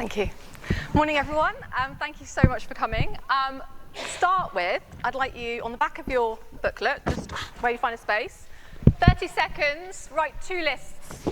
Thank you. Morning, everyone. Thank you so much for coming. To start with, I'd like you, on the back of your booklet, just where you find a space, 30 seconds, write 2 lists.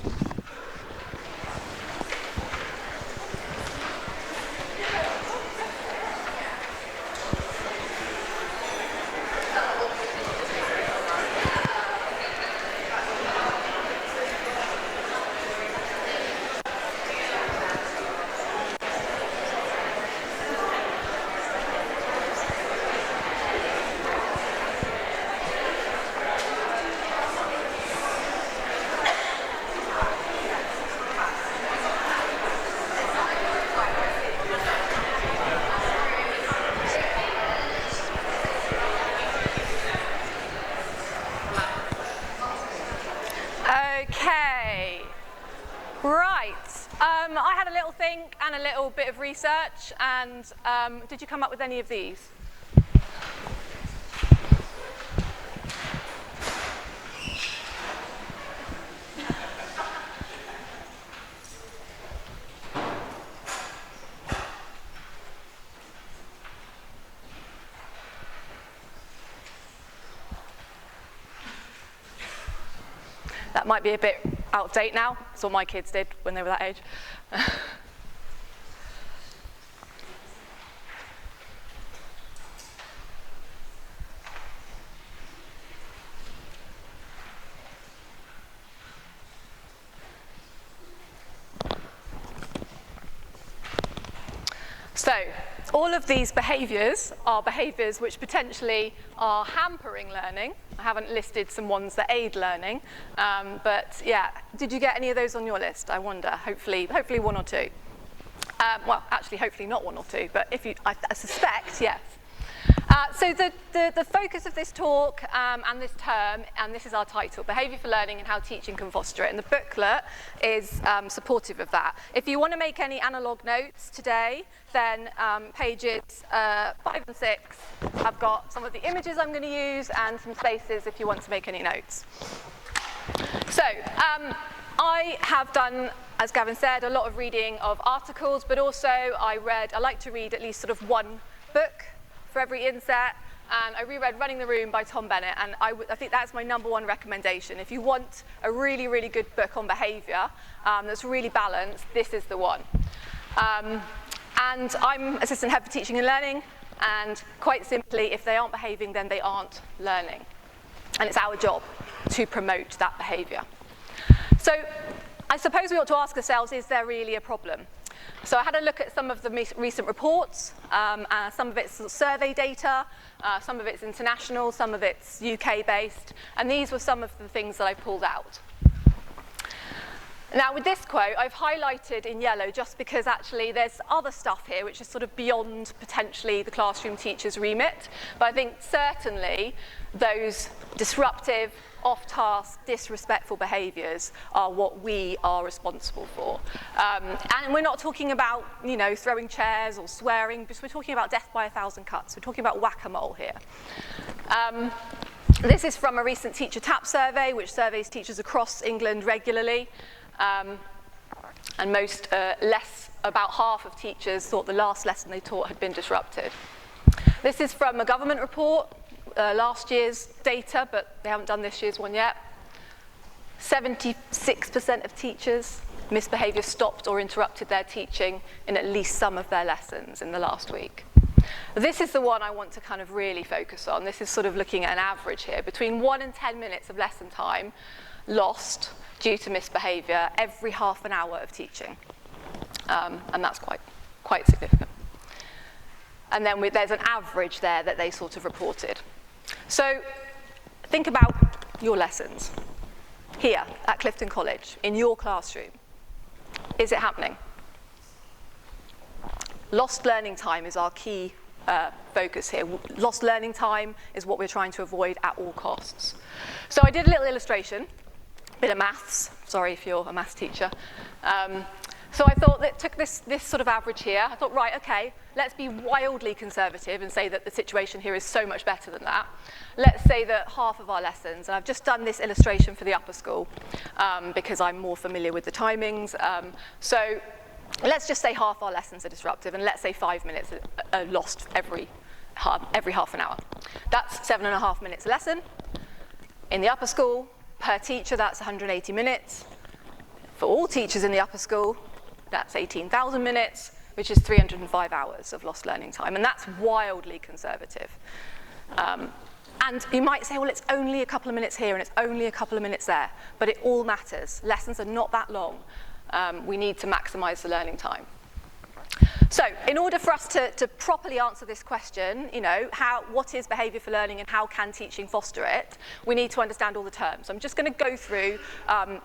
Okay, right. I had a little think and a little bit of research, and did you come up with any of these? That might be a bit out of date now. That's what my kids did when they were that age. So, all of these behaviours are behaviours which potentially are hampering learning. I haven't listed some ones that aid learning, but yeah, did you get any of those on your list? I wonder. Hopefully 1 or 2. Well, actually, hopefully not 1 or 2, but if you, I suspect, yes. So the focus of this talk and this term, and this is our title, Behaviour for Learning and How Teaching Can Foster It, and the booklet is supportive of that. If you want to make any analogue notes today, then pages 5 and 6 have got some of the images I'm going to use and some spaces if you want to make any notes. So I have done, as Gavin said, a lot of reading of articles, but also I like to read at least sort of 1 book for every INSET, and I reread Running the Room by Tom Bennett, and I think that's my #1 recommendation. If you want a really, really good book on behaviour that's really balanced, this is the one. And I'm Assistant Head for Teaching and Learning, and quite simply, if they aren't behaving, then they aren't learning. And it's our job to promote that behaviour. So I suppose we ought to ask ourselves, is there really a problem? So I had a look at some of the recent reports, some of it's survey data, some of it's international, some of it's UK-based, and these were some of the things that I pulled out. Now with this quote, I've highlighted in yellow just because actually there's other stuff here which is sort of beyond potentially the classroom teacher's remit, but I think certainly those disruptive, off-task, disrespectful behaviours are what we are responsible for. And we're not talking about, you know, throwing chairs or swearing, because we're talking about death by 1,000 cuts. We're talking about whack-a-mole here. This is from a recent teacher TAP survey, which surveys teachers across England regularly. And about half of teachers thought the last lesson they taught had been disrupted. This is from a government report, last year's data, but they haven't done this year's one yet. 76% of teachers' misbehaviour stopped or interrupted their teaching in at least some of their lessons in the last week. This is the one I want to kind of really focus on. This is sort of looking at an average here, between 1 and 10 minutes of lesson time lost due to misbehaviour every half an hour of teaching. And that's quite significant. And then there's an average there that they sort of reported. So think about your lessons here at Clifton College, in your classroom. Is it happening? Lost learning time is our key focus here. Lost learning time is what we're trying to avoid at all costs. So I did a little illustration, a bit of maths. Sorry if you're a maths teacher. So I thought that took this sort of average here. I thought, right, okay, let's be wildly conservative and say that the situation here is so much better than that. Let's say that half of our lessons, and I've just done this illustration for the upper school because I'm more familiar with the timings. So let's just say half our lessons are disruptive, and let's say 5 minutes are lost every half an hour. That's 7.5 minutes a lesson. In the upper school, per teacher, that's 180 minutes. For all teachers in the upper school, that's 18,000 minutes, which is 305 hours of lost learning time, and that's wildly conservative. And you might say, well, it's only a couple of minutes here and it's only a couple of minutes there, but it all matters. Lessons are not that long. We need to maximize the learning time. So in order for us to properly answer this question, what is behaviour for learning and how can teaching foster it, we need to understand all the terms. I'm just going to go through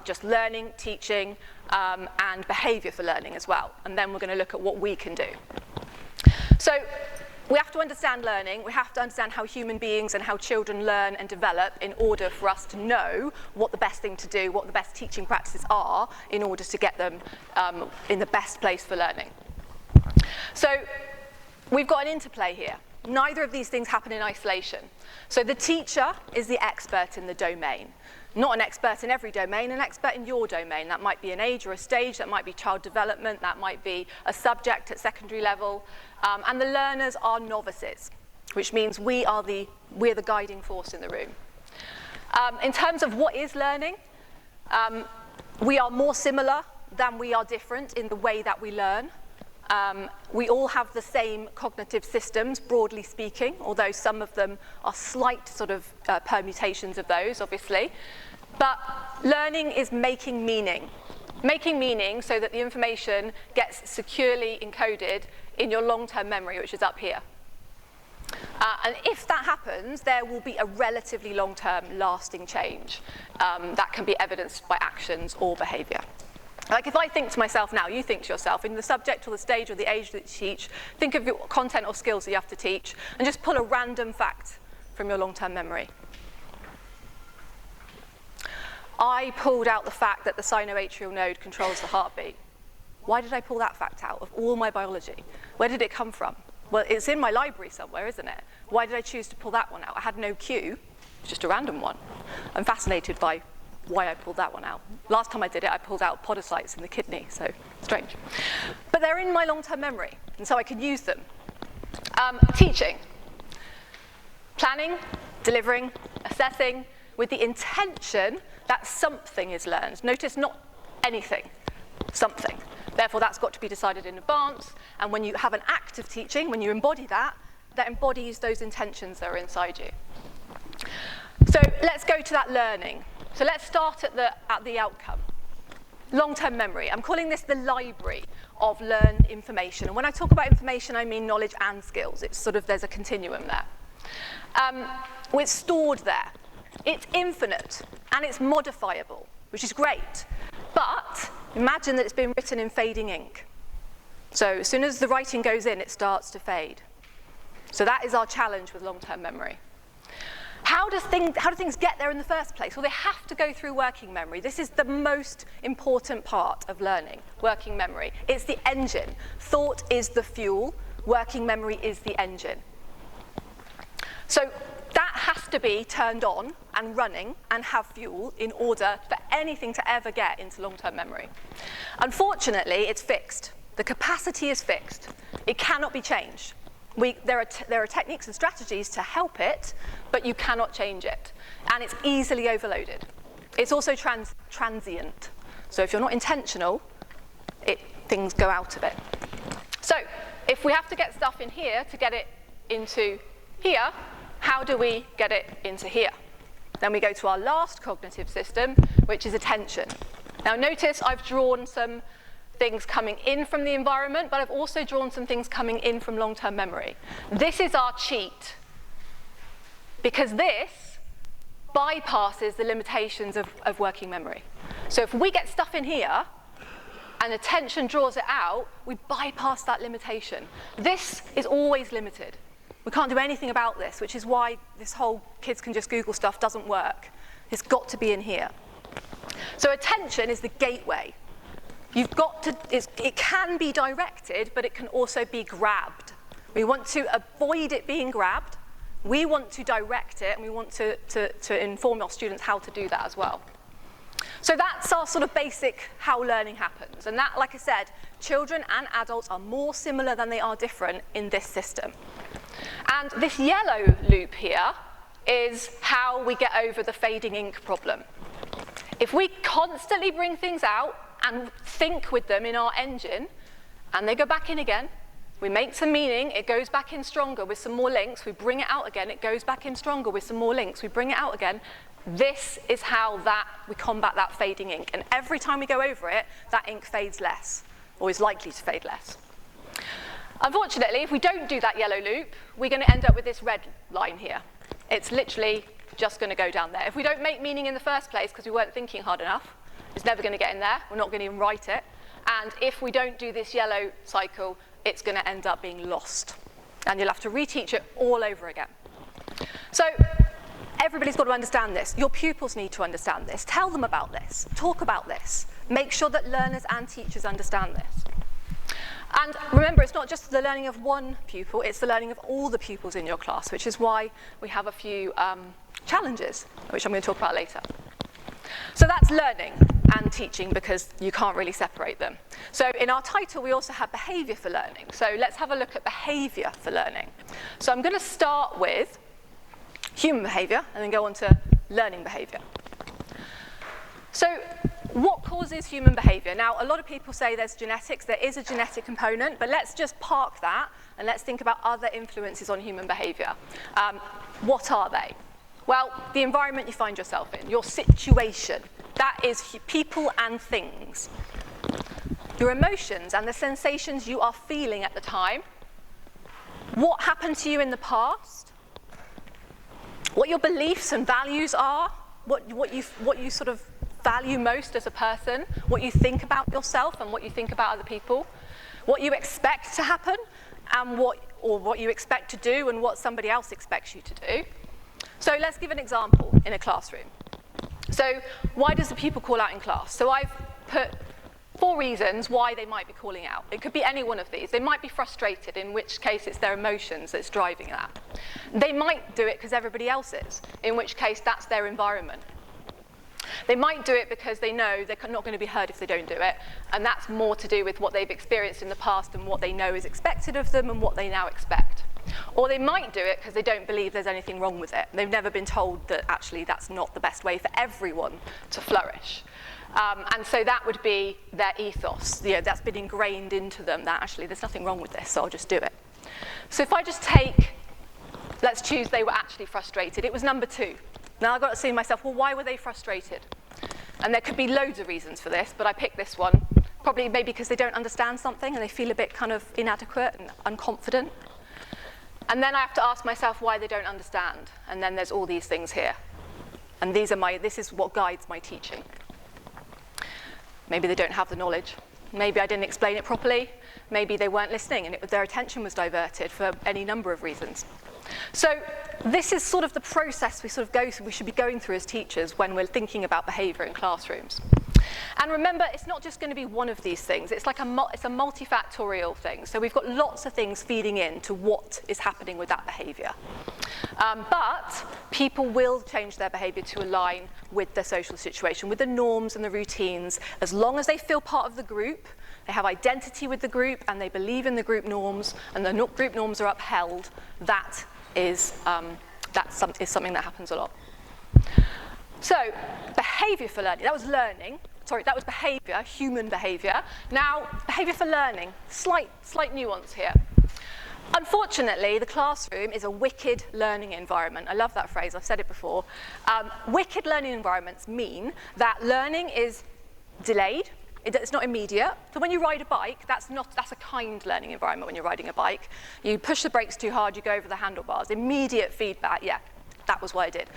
just learning, teaching, and behaviour for learning as well, and then we're going to look at what we can do. So we have to understand learning, we have to understand how human beings and how children learn and develop in order for us to know what the best thing to do, what the best teaching practices are in order to get them in the best place for learning. So we've got an interplay here. Neither of these things happen in isolation. So the teacher is the expert in the domain. Not an expert in every domain, an expert in your domain. That might be an age or a stage, that might be child development, that might be a subject at secondary level. And the learners are novices, which means we're the guiding force in the room. In terms of what is learning, we are more similar than we are different in the way that we learn. We all have the same cognitive systems, broadly speaking, although some of them are slight sort of permutations of those, obviously. But learning is making meaning so that the information gets securely encoded in your long-term memory, which is up here. And if that happens, there will be a relatively long-term lasting change that can be evidenced by actions or behaviour. Like if I think to myself now, you think to yourself, in the subject or the stage or the age that you teach, think of your content or skills that you have to teach, and just pull a random fact from your long-term memory. I pulled out the fact that the sinoatrial node controls the heartbeat. Why did I pull that fact out of all my biology? Where did it come from? Well, it's in my library somewhere, isn't it? Why did I choose to pull that one out? I had no cue, just a random one. I'm fascinated by why I pulled that one out. Last time I did it, I pulled out podocytes in the kidney, so strange. But they're in my long-term memory, and so I can use them. Teaching. Planning, delivering, assessing, with the intention that something is learned. Notice not anything, something. Therefore, that's got to be decided in advance, and when you have an act of teaching, when you embody that, that embodies those intentions that are inside you. So let's go to that learning. So let's start at the outcome. Long-term memory. I'm calling this the library of learned information. And when I talk about information, I mean knowledge and skills. It's sort of, there's a continuum there. It's stored there. It's infinite, and it's modifiable, which is great. But imagine that it's been written in fading ink. So as soon as the writing goes in, it starts to fade. So that is our challenge with long-term memory. How do things get there in the first place? Well, they have to go through working memory. This is the most important part of learning, working memory. It's the engine. Thought is the fuel. Working memory is the engine. So that has to be turned on and running and have fuel in order for anything to ever get into long-term memory. Unfortunately, it's fixed. The capacity is fixed. It cannot be changed. There are techniques and strategies to help it, but you cannot change it. And it's easily overloaded. It's also transient. So if you're not intentional, things go out of it. So if we have to get stuff in here to get it into here, how do we get it into here? Then we go to our last cognitive system, which is attention. Now notice I've drawn some things coming in from the environment, but I've also drawn some things coming in from long-term memory. This is our cheat, because this bypasses the limitations of working memory. So if we get stuff in here, and attention draws it out, we bypass that limitation. This is always limited. We can't do anything about this, which is why this whole kids can just Google stuff doesn't work. It's got to be in here. So attention is the gateway. It can be directed, but it can also be grabbed. We want to avoid it being grabbed. We want to direct it, and we want to inform our students how to do that as well. So that's our sort of basic how learning happens. And that, like I said, children and adults are more similar than they are different in this system. And this yellow loop here is how we get over the fading ink problem. If we constantly bring things out and think with them in our engine, and they go back in again, we make some meaning, it goes back in stronger with some more links, we bring it out again, it goes back in stronger with some more links, we bring it out again. This is how we combat that fading ink. And every time we go over it, that ink fades less, or is likely to fade less. Unfortunately, if we don't do that yellow loop, we're going to end up with this red line here. It's literally just going to go down there. If we don't make meaning in the first place because we weren't thinking hard enough, it's never going to get in there. We're not going to even write it. And if we don't do this yellow cycle, it's going to end up being lost. And you'll have to reteach it all over again. So everybody's got to understand this. Your pupils need to understand this. Tell them about this. Talk about this. Make sure that learners and teachers understand this. And remember, it's not just the learning of one pupil, it's the learning of all the pupils in your class, which is why we have a few challenges, which I'm going to talk about later. So that's learning and teaching, because you can't really separate them. So in our title, we also have behaviour for learning. So let's have a look at behaviour for learning. So I'm going to start with human behaviour and then go on to learning behaviour. So what causes human behaviour? Now, a lot of people say there's genetics. There is a genetic component, but let's just park that and let's think about other influences on human behaviour. What are they? Well, the environment you find yourself in, your situation, that is people and things. Your emotions and the sensations you are feeling at the time. What happened to you in the past? What your beliefs and values are, what you sort of value most as a person, what you think about yourself and what you think about other people, what you expect to happen, and what you expect to do and what somebody else expects you to do. So let's give an example in a classroom. So why does the pupil call out in class? So I've put 4 reasons why they might be calling out. It could be any one of these. They might be frustrated, in which case it's their emotions that's driving that. They might do it because everybody else is, in which case that's their environment. They might do it because they know they're not going to be heard if they don't do it, and that's more to do with what they've experienced in the past and what they know is expected of them and what they now expect. Or they might do it because they don't believe there's anything wrong with it. They've never been told that actually that's not the best way for everyone to flourish. And so that would be their ethos. That's been ingrained into them that actually there's nothing wrong with this, so I'll just do it. So if I just take, let's choose they were actually frustrated. It was number 2. Now I've got to say to myself, well, why were they frustrated? And there could be loads of reasons for this, but I picked this one. Probably maybe because they don't understand something and they feel a bit kind of inadequate and unconfident. And then I have to ask myself why they don't understand. And then there's all these things here. And this is what guides my teaching. Maybe they don't have the knowledge. Maybe I didn't explain it properly. Maybe they weren't listening and their attention was diverted for any number of reasons. So this is sort of the process we should be going through as teachers when we're thinking about behaviour in classrooms. And remember, it's not just going to be one of these things. It's like it's a multifactorial thing. So we've got lots of things feeding in to what is happening with that behaviour. But people will change their behaviour to align with their social situation, with the norms and the routines, as long as they feel part of the group, they have identity with the group, and they believe in the group norms, and the group norms are upheld. That is something that happens a lot. So, behaviour for learning. That was learning. Sorry, that was behaviour, human behaviour. Now, behaviour for learning. Slight nuance here. Unfortunately, the classroom is a wicked learning environment. I love that phrase. I've said it before. Wicked learning environments mean that learning is delayed. It's not immediate. So when you ride a bike, that's a kind learning environment when you're riding a bike. You push the brakes too hard, you go over the handlebars. Immediate feedback, yeah, that was what I did.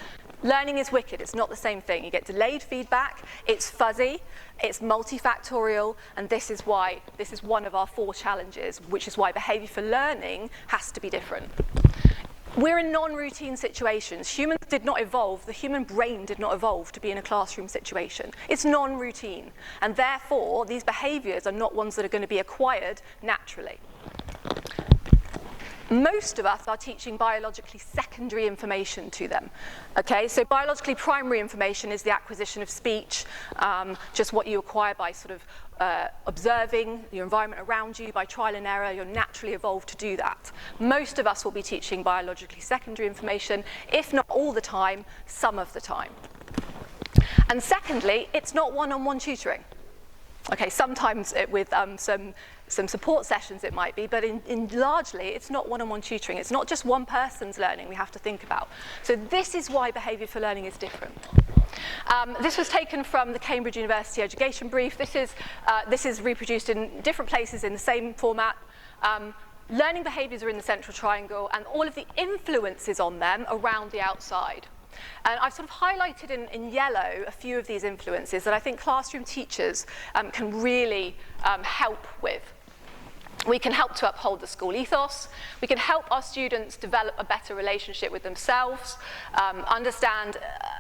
Learning is wicked. It's not the same thing. You get delayed feedback, it's fuzzy, it's multifactorial, and this is one of our 4 challenges, which is why behaviour for learning has to be different. We're in non-routine situations. Humans did not evolve, the human brain did not evolve to be in a classroom situation. It's non-routine, and therefore these behaviours are not ones that are going to be acquired naturally. most of us are teaching biologically secondary information to them. Okay, so biologically primary information is the acquisition of speech, just what you acquire by sort of observing your environment around you, by trial and error. You're naturally evolved to do that. Most of us will be teaching biologically secondary information, if not all the time, some of the time. And secondly, it's not one-on-one tutoring. Okay, sometimes with some support sessions it might be, but in largely it's not one-on-one tutoring. It's not just one person's learning we have to think about. So this is why behaviour for learning is different. This was taken from the Cambridge University Education Brief. This is reproduced in different places in the same format. Learning behaviours are in the central triangle and all of the influences on them around the outside. And I've sort of highlighted in yellow a few of these influences that I think classroom teachers can really help with. We can help to uphold the school ethos. We can help our students develop a better relationship with themselves, understand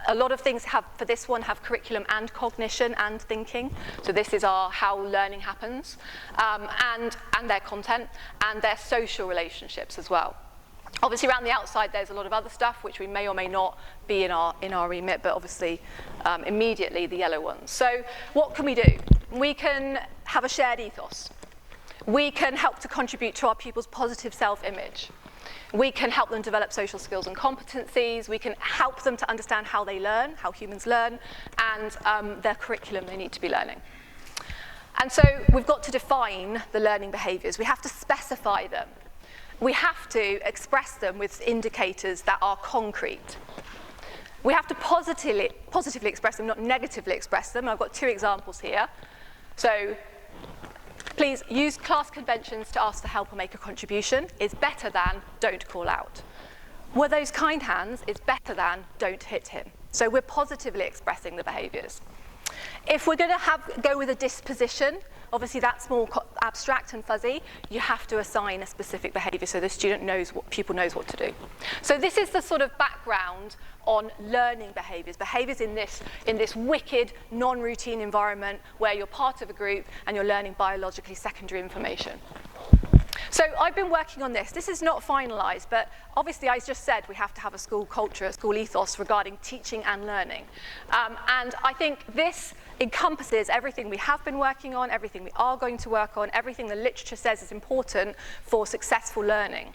a lot of things for this one have curriculum and cognition and thinking. So this is how learning happens, and their content and their social relationships as well. Obviously, around the outside, there's a lot of other stuff which we may or may not be in our remit, but obviously, immediately the yellow ones. So what can we do? We can have a shared ethos. We can help to contribute to our pupils' positive self-image. We can help them develop social skills and competencies. We can help them to understand how they learn, how humans learn, and their curriculum they need to be learning. And so we've got to define the learning behaviours. We have to specify them. We have to express them with indicators that are concrete. We have to positively express them, not negatively express them. I've got two examples here. So please use class conventions to ask for help or make a contribution is better than don't call out. Were those kind hands is better than don't hit him. So we're positively expressing the behaviours. If we're going to go with a disposition, obviously that's more abstract and fuzzy. You have to assign a specific behaviour so the pupil knows what to do. So this is the sort of background on learning behaviours in this wicked, non-routine environment where you're part of a group and you're learning biologically secondary information. So I've been working on this. This is not finalised, but obviously I just said we have to have a school culture, a school ethos regarding teaching and learning. And I think this encompasses everything we have been working on, everything we are going to work on, everything the literature says is important for successful learning.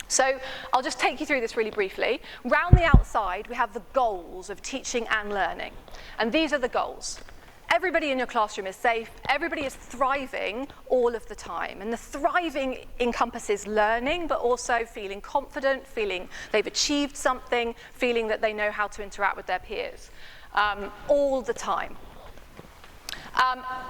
So I'll just take you through this really briefly. Round the outside, we have the goals of teaching and learning. And these are the goals. Everybody in your classroom is safe. Everybody is thriving all of the time. And the thriving encompasses learning, but also feeling confident, feeling they've achieved something, feeling that they know how to interact with their peers all the time.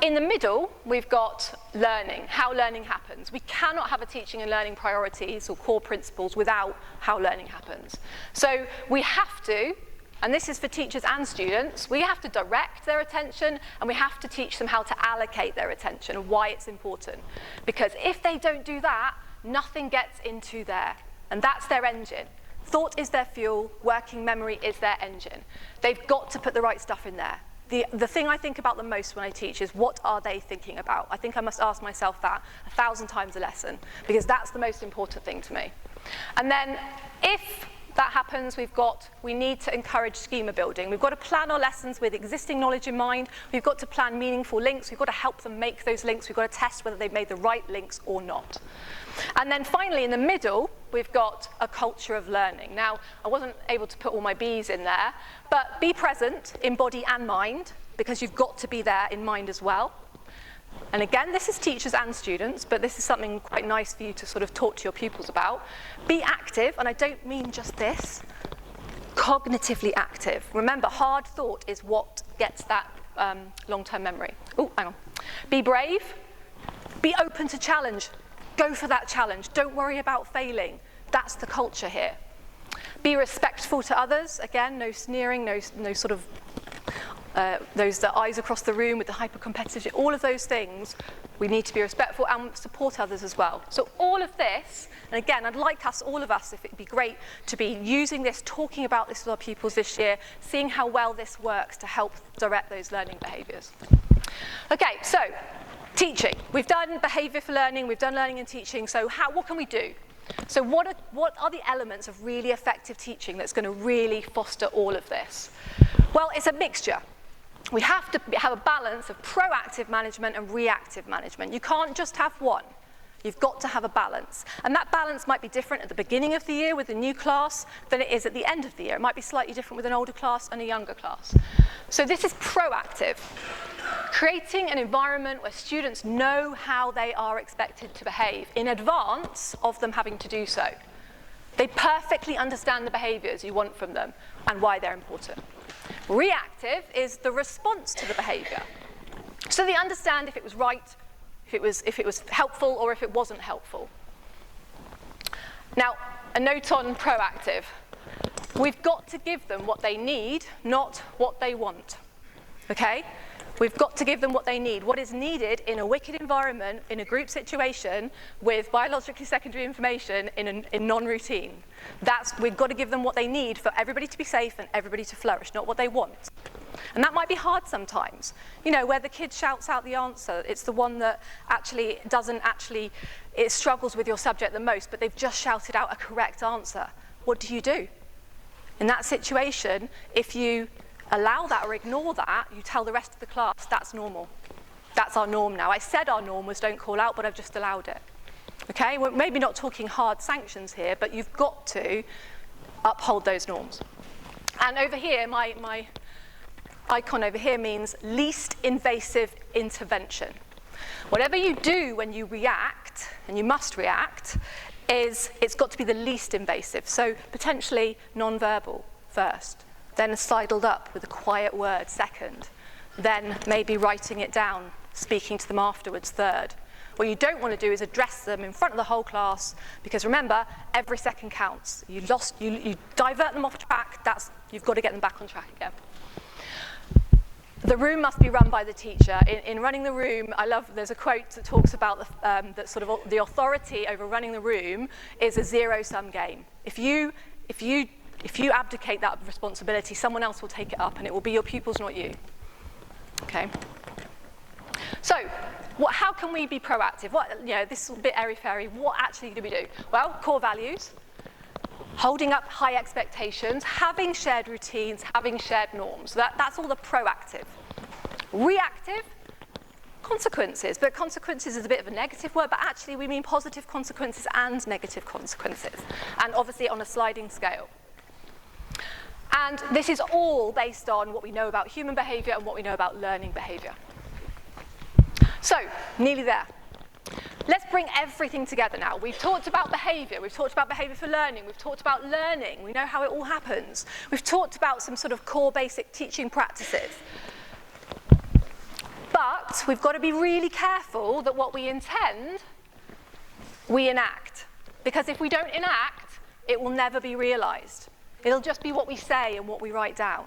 In the middle, we've got learning, how learning happens. We cannot have a teaching and learning priorities or core principles without how learning happens. So we have to, and this is for teachers and students, we have to direct their attention and we have to teach them how to allocate their attention and why it's important. Because if they don't do that, nothing gets into there. And that's their engine. Thought is their fuel, working memory is their engine. They've got to put the right stuff in there. The thing I think about the most when I teach is what are they thinking about? I think I must ask myself that 1,000 times a lesson because that's the most important thing to me. And then if that happens, we need to encourage schema building. We've got to plan our lessons with existing knowledge in mind. We've got to plan meaningful links. We've got to help them make those links. We've got to test whether they've made the right links or not. And then finally, in the middle, we've got a culture of learning. Now, I wasn't able to put all my B's in there, but be present in body and mind, because you've got to be there in mind as well. And again, this is teachers and students, but this is something quite nice for you to sort of talk to your pupils about. Be active, and I don't mean just this, cognitively active. Remember, hard thought is what gets that long-term memory. Oh, hang on. Be brave, be open to challenge. Go for that challenge. Don't worry about failing. That's the culture here. Be respectful to others. Again, no sneering, no sort of those eyes across the room with the hyper-competitive. All of those things, we need to be respectful and support others as well. So all of this, and again, I'd like all of us, if it'd be great to be using this, talking about this with our pupils this year, seeing how well this works to help direct those learning behaviours. Okay, so teaching. We've done behaviour for learning, we've done learning and teaching, so what can we do? So what are the elements of really effective teaching that's going to really foster all of this? Well, it's a mixture. We have to have a balance of proactive management and reactive management. You can't just have one. You've got to have a balance. And that balance might be different at the beginning of the year with a new class than it is at the end of the year. It might be slightly different with an older class and a younger class. So this is proactive. Creating an environment where students know how they are expected to behave in advance of them having to do so. They perfectly understand the behaviours you want from them and why they're important. Reactive is the response to the behaviour. So they understand if it was right, if it was helpful, or if it wasn't helpful. Now, a note on proactive. We've got to give them what they need, not what they want. Okay? We've got to give them what they need. What is needed in a wicked environment, in a group situation, with biologically secondary information in non-routine. We've got to give them what they need for everybody to be safe and everybody to flourish, not what they want. And that might be hard sometimes. You know, where the kid shouts out the answer, it's the one that it struggles with your subject the most, but they've just shouted out a correct answer. What do you do? In that situation, if you allow that or ignore that, you tell the rest of the class, that's normal. That's our norm now. I said our norm was don't call out, but I've just allowed it. Okay, we're maybe not talking hard sanctions here, but you've got to uphold those norms. And over here, my icon over here means least invasive intervention. Whatever you do when you react, and you must react, it's got to be the least invasive. So potentially non-verbal first, then sidled up with a quiet word second, then maybe writing it down, speaking to them afterwards third. What you don't want to do is address them in front of the whole class, because remember, every second counts. You divert them off track, you've got to get them back on track again. The room must be run by the teacher. In running the room, there's a quote that talks about the authority over running the room is a zero-sum game. If you abdicate that responsibility, someone else will take it up, and it will be your pupils, not you. Okay. So, how can we be proactive? This is a bit airy-fairy. What actually do we do? Well, core values, holding up high expectations, having shared routines, having shared norms. That's all the proactive. Reactive, consequences. But consequences is a bit of a negative word, but actually we mean positive consequences and negative consequences. And obviously on a sliding scale. And this is all based on what we know about human behaviour and what we know about learning behaviour. So, nearly there. Let's bring everything together now. We've talked about behaviour, we've talked about behaviour for learning, we've talked about learning, we know how it all happens. We've talked about some sort of core basic teaching practices. But we've got to be really careful that what we intend, we enact. Because if we don't enact, it will never be realised. It'll just be what we say and what we write down.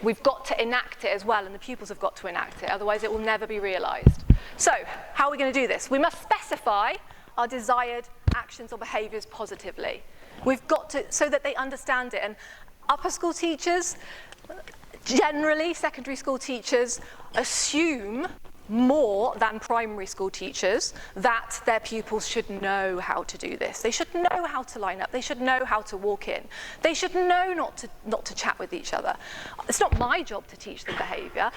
We've got to enact it as well, and the pupils have got to enact it, otherwise it will never be realised. So, how are we going to do this? We must specify our desired actions or behaviours positively. We've got to, so that they understand it. And upper school teachers, generally secondary school teachers, assume more than primary school teachers that their pupils should know how to do this. They should know how to line up. They should know how to walk in. They should know not to chat with each other. It's not my job to teach them behaviour.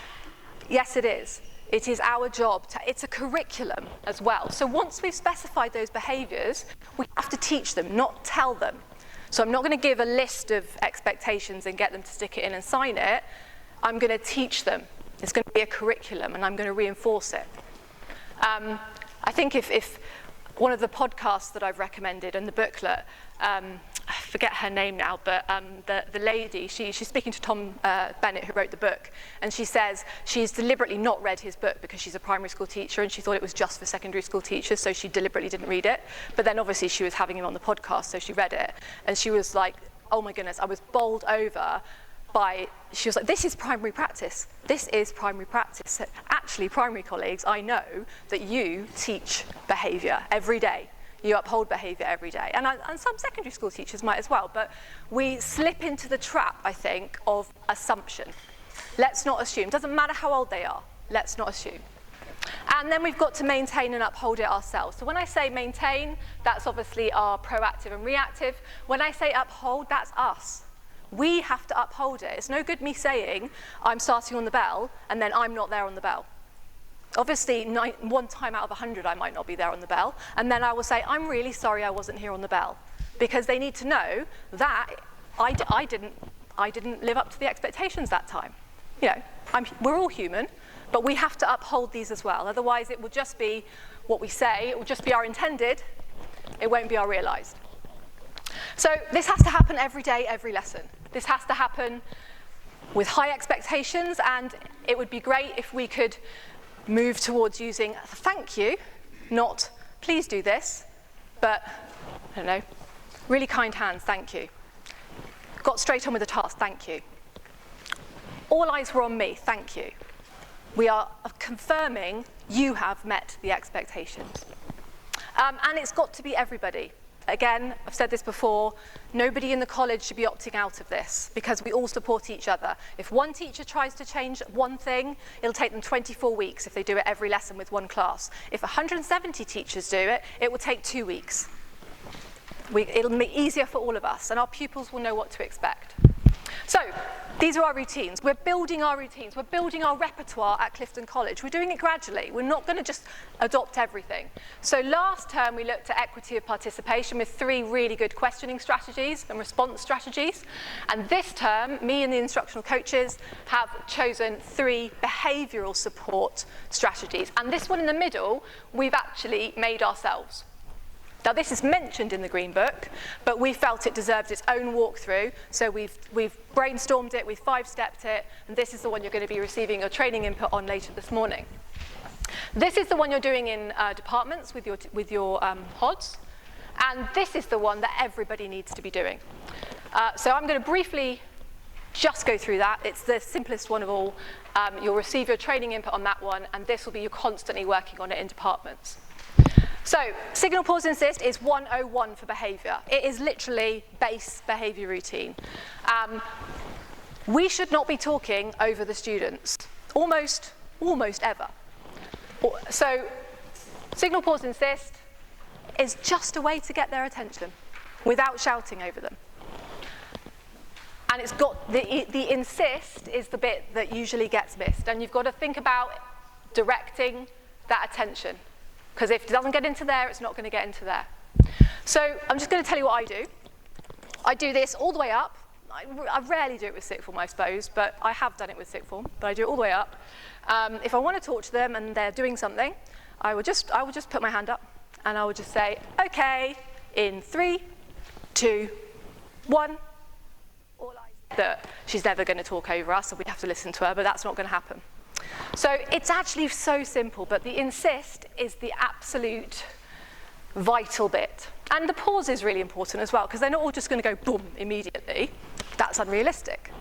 Yes, it is. It is our job. It's a curriculum as well. So once we've specified those behaviours, we have to teach them, not tell them. So I'm not going to give a list of expectations and get them to stick it in and sign it. I'm going to teach them. It's going to be a curriculum, and I'm going to reinforce it. I think if one of the podcasts that I've recommended and the booklet, I forget her name now, but the lady, she's speaking to Tom Bennett, who wrote the book, and she says she's deliberately not read his book because she's a primary school teacher and she thought it was just for secondary school teachers, so she deliberately didn't read it. But then obviously she was having him on the podcast, so she read it, and she was like, oh my goodness, I was bowled over by, she was like, this is primary practice. This is primary practice. So actually, primary colleagues, I know that you teach behaviour every day. You uphold behaviour every day. And some secondary school teachers might as well. But we slip into the trap, I think, of assumption. Let's not assume. Doesn't matter how old they are. Let's not assume. And then we've got to maintain and uphold it ourselves. So when I say maintain, that's obviously our proactive and reactive. When I say uphold, that's us. We have to uphold it. It's no good me saying I'm starting on the bell and then I'm not there on the bell. Obviously, 1 time out of 100, I might not be there on the bell. And then I will say, I'm really sorry I wasn't here on the bell. Because they need to know that I didn't live up to the expectations that time. You know, we're all human, but we have to uphold these as well. Otherwise, it will just be what we say. It will just be our intended. It won't be our realized. So this has to happen every day, every lesson. This has to happen with high expectations, and it would be great if we could move towards using thank you, not please do this, but, I don't know, really kind hands, thank you. Got straight on with the task, thank you. All eyes were on me, thank you. We are confirming you have met the expectations. And it's got to be everybody. Again, I've said this before, nobody in the college should be opting out of this because we all support each other. If one teacher tries to change one thing, it'll take them 24 weeks if they do it every lesson with one class. If 170 teachers do it, it will take 2 weeks. It'll be easier for all of us, and our pupils will know what to expect. So, these are our routines. We're building our routines. We're building our repertoire at Clifton College. We're doing it gradually. We're not going to just adopt everything. So last term, we looked at equity of participation with 3 really good questioning strategies and response strategies. And this term, me and the instructional coaches have chosen 3 behavioural support strategies. And this one in the middle, we've actually made ourselves. Now, this is mentioned in the Green Book, but we felt it deserved its own walkthrough, so we've brainstormed it, we've 5-stepped it, and this is the one you're going to be receiving your training input on later this morning. This is the one you're doing in departments with your HODs, and this is the one that everybody needs to be doing. So I'm going to briefly just go through that. It's the simplest one of all. You'll receive your training input on that one, and this will be you constantly working on it in departments. So, signal, pause, insist is 101 for behaviour. It is literally base behaviour routine. We should not be talking over the students, almost ever. So, signal, pause, insist is just a way to get their attention without shouting over them. And it's got the insist is the bit that usually gets missed, and you've got to think about directing that attention. Because if it doesn't get into there, it's not going to get into there. So I'm just going to tell you what I do. I do this all the way up. I rarely do it with sixth form, I suppose, but I have done it with sixth form, but I do it all the way up. If I want to talk to them and they're doing something, I will just put my hand up and I will just say, okay, in 3, 2, 1. All eyes. That she's never going to talk over us, so we have to listen to her, but that's not going to happen. So it's actually so simple, but the insist is the absolute vital bit. And the pause is really important as well, because they're not all just going to go boom immediately. That's unrealistic.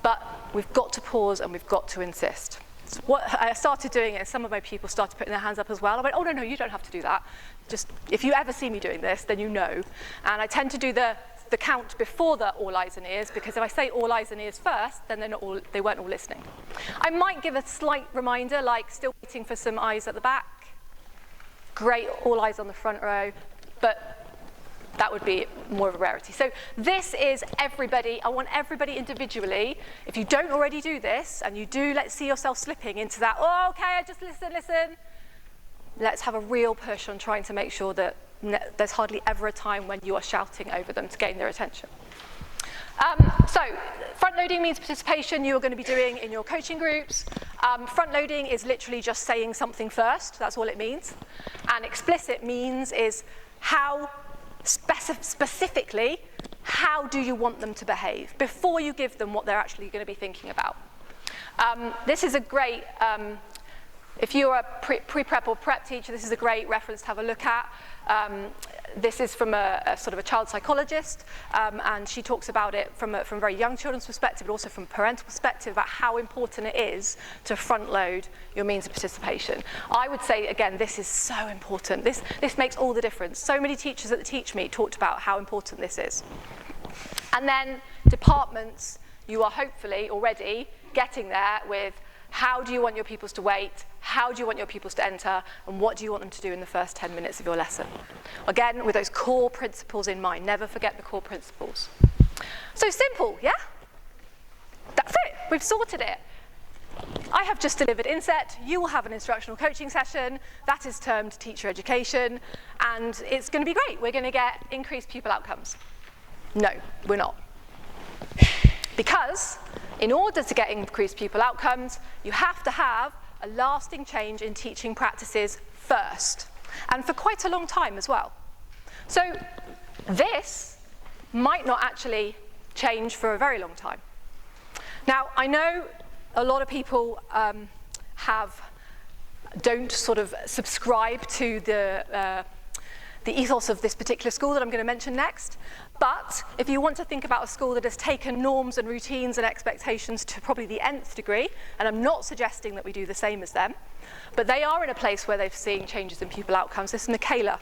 But we've got to pause and we've got to insist. So what I started doing it, some of my pupils started putting their hands up as well. I went, oh, no, you don't have to do that. Just, if you ever see me doing this, then you know. And I tend to do the count before the all eyes and ears, because if I say all eyes and ears first, then they weren't all listening. I might give a slight reminder, like still waiting for some eyes at the back. Great, all eyes on the front row, but that would be more of a rarity. So this is everybody. I want everybody individually. If you don't already do this, and you do, let's see yourself slipping into that, oh, okay, I just listen. Let's have a real push on trying to make sure that there's hardly ever a time when you are shouting over them to gain their attention. So front-loading means participation you are going to be doing in your coaching groups. Front-loading is literally just saying something first. That's all it means. And explicit means is how specifically, how do you want them to behave before you give them what they're actually going to be thinking about. This is a great, if you're a pre-prep or prep teacher, this is a great reference to have a look at. This is from a sort of a child psychologist, and she talks about it from very young children's perspective, but also from parental perspective about how important it is to front load your means of participation. I would say, again, this is so important. This makes all the difference. So many teachers at the Teach Meet talked about how important this is. And then departments, you are hopefully already getting there with How do you want your pupils to wait? How do you want your pupils to enter? And what do you want them to do in the first 10 minutes of your lesson? Again, with those core principles in mind. Never forget the core principles. So simple, yeah? That's it. We've sorted it. I have just delivered INSET. You will have an instructional coaching session. That is termed teacher education. And it's going to be great. We're going to get increased pupil outcomes. No, we're not. Because in order to get increased pupil outcomes, you have to have a lasting change in teaching practices first, and for quite a long time as well. So this might not actually change for a very long time. Now, I know a lot of people don't sort of subscribe to the ethos of this particular school that I'm going to mention next. But if you want to think about a school that has taken norms and routines and expectations to probably the nth degree, and I'm not suggesting that we do the same as them, but they are in a place where they've seen changes in pupil outcomes. This is Michaela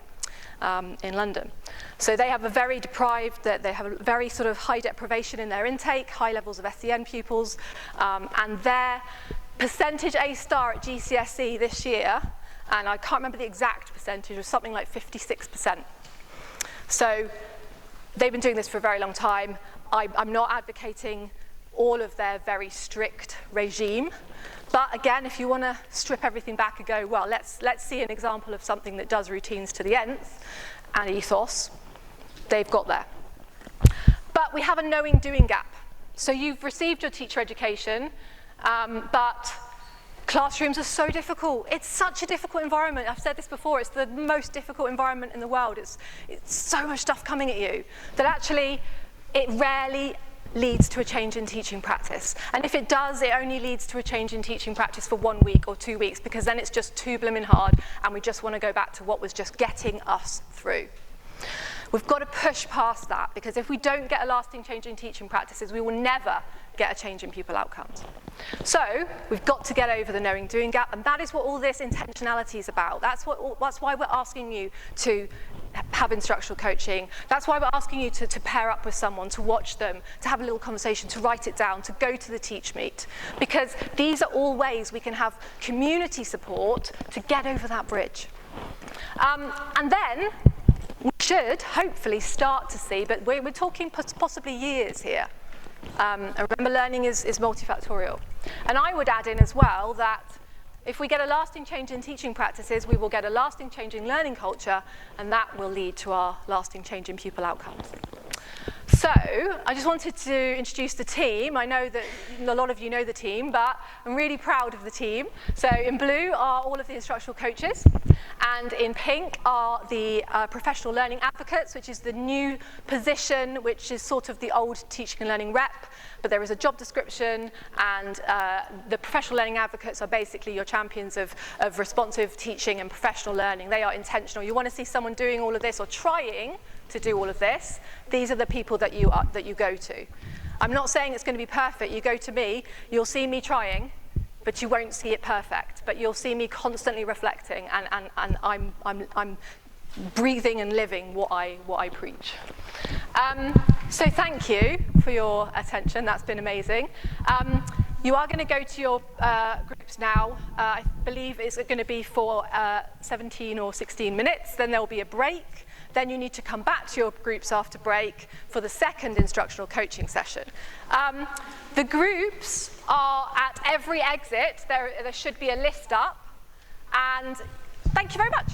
in London. So they have a very they have a very sort of high deprivation in their intake, high levels of SEN pupils, and their percentage A star at GCSE this year, and I can't remember the exact percentage, was something like 56%. So they've been doing this for a very long time. I'm not advocating all of their very strict regime. But again, if you want to strip everything back and go, well, let's see an example of something that does routines to the nth and ethos, they've got there. But we have a knowing-doing gap. So you've received your teacher education, but classrooms are so difficult. It's such a difficult environment. I've said this before, it's the most difficult environment in the world. It's so much stuff coming at you that actually it rarely leads to a change in teaching practice. And if it does, it only leads to a change in teaching practice for 1 week or 2 weeks, because then it's just too blooming hard and we just want to go back to what was just getting us through. We've got to push past that, because if we don't get a lasting change in teaching practices, we will never get a change in pupil outcomes. So we've got to get over the knowing-doing gap, and that is what all this intentionality is about. That's why we're asking you to have instructional coaching. That's why we're asking you to pair up with someone, to watch them, to have a little conversation, to write it down, to go to the Teach Meet. Because these are all ways we can have community support to get over that bridge. And then we should hopefully start to see, but we're talking possibly years here. Remember, learning is multifactorial. And I would add in as well that if we get a lasting change in teaching practices, we will get a lasting change in learning culture, and that will lead to our lasting change in pupil outcomes. So I just wanted to introduce the team. I know that a lot of you know the team, but I'm really proud of the team. So in blue are all of the instructional coaches, and in pink are the professional learning advocates, which is the new position, which is sort of the old teaching and learning rep, but there is a job description, and the professional learning advocates are basically your champions of responsive teaching and professional learning. They are intentional. You want to see someone doing all of this or trying to do all of this, these are the people that you go to. I'm not saying it's going to be perfect. You go to me, you'll see me trying, but you won't see it perfect. But you'll see me constantly reflecting, and I'm breathing and living what I preach. So thank you for your attention. That's been amazing. You are going to go to your groups now. I believe it's going to be for 17 or 16 minutes. Then there will be a break. Then you need to come back to your groups after break for the second instructional coaching session. The groups are at every exit. There should be a list up. And thank you very much.